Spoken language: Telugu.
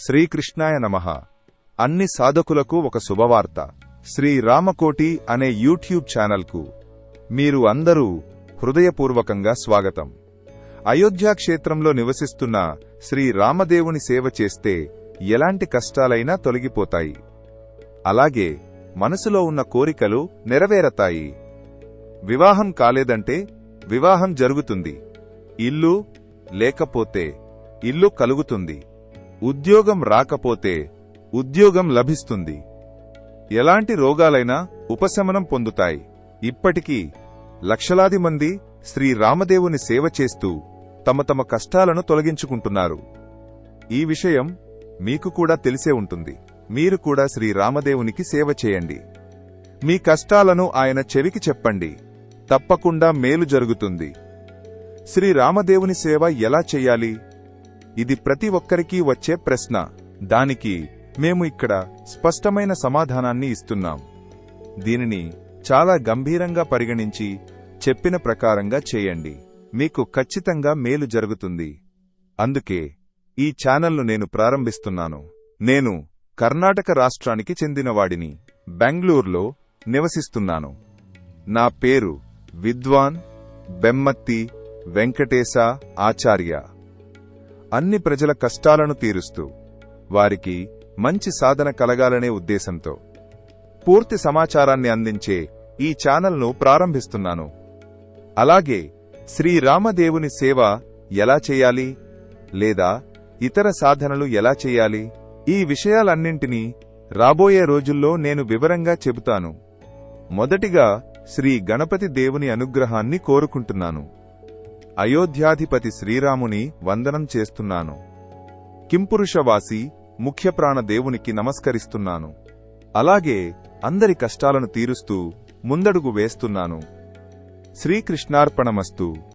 శ్రీకృష్ణాయ నమః. అన్ని సాధకులకు ఒక శుభవార్త. శ్రీ రామకోటి అనే యూట్యూబ్ ఛానల్కు మీరు అందరూ హృదయపూర్వకంగా స్వాగతం. అయోధ్యా క్షేత్రంలో నివసిస్తున్న శ్రీ రామదేవుని సేవ చేస్తే ఎలాంటి కష్టాలైనా తొలగిపోతాయి. అలాగే మనసులో ఉన్న కోరికలు నెరవేరతాయి. వివాహం కాలేదంటే వివాహం జరుగుతుంది. ఇల్లు లేకపోతే ఇల్లు కలుగుతుంది. ఉద్యోగం రాకపోతే ఉద్యోగం లభిస్తుంది. ఎలాంటి రోగాలైనా ఉపశమనం పొందుతాయి. ఇప్పటికీ లక్షలాది మంది శ్రీ రామదేవుని సేవ చేస్తూ తమ తమ కష్టాలను తొలగించుకుంటున్నారు. ఈ విషయం మీకు కూడా తెలిసే ఉంటుంది. మీరు కూడా శ్రీ రామదేవునికి సేవ చేయండి. మీ కష్టాలను ఆయన చెవికి చెప్పండి. తప్పకుండా మేలు జరుగుతుంది. శ్రీ రామదేవుని సేవ ఎలా చెయ్యాలి? ఇది ప్రతి ఒక్కరికీ వచ్చే ప్రశ్న. దానికి మేము ఇక్కడ స్పష్టమైన సమాధానాన్ని ఇస్తున్నాం. దీనిని చాలా గంభీరంగా పరిగణించి చెప్పిన ప్రకారంగా చేయండి. మీకు ఖచ్చితంగా మేలు జరుగుతుంది. అందుకే ఈ ఛానల్ను నేను ప్రారంభిస్తున్నాను. నేను కర్ణాటక రాష్ట్రానికి చెందినవాడిని. బెంగళూరులో నివసిస్తున్నాను. నా పేరు విద్వాన్ బెమ్మత్తి వెంకటేశ ఆచార్య. అన్ని ప్రజల కష్టాలను తీరుస్తూ వారికి మంచి సాధన కలగాలనే ఉద్దేశంతో పూర్తి సమాచారాన్ని అందించే ఈ ఛానల్ను ప్రారంభిస్తున్నాను. అలాగే శ్రీరామదేవుని సేవ ఎలా చేయాలి లేదా ఇతర సాధనలు ఎలా చేయాలి, ఈ విషయాలన్నింటినీ రాబోయే రోజుల్లో నేను వివరంగా చెబుతాను. మొదటిగా శ్రీ గణపతి దేవుని అనుగ్రహాన్ని కోరుకుంటున్నాను. అయోధ్యాధిపతి శ్రీరాముని వందనం చేస్తున్నాను. కింపురుషవాసి ముఖ్యప్రాణ దేవునికి నమస్కరిస్తున్నాను. అలాగే అందరి కష్టాలను తీరుస్తూ ముందడుగు వేస్తున్నాను. శ్రీకృష్ణార్పణమస్తు.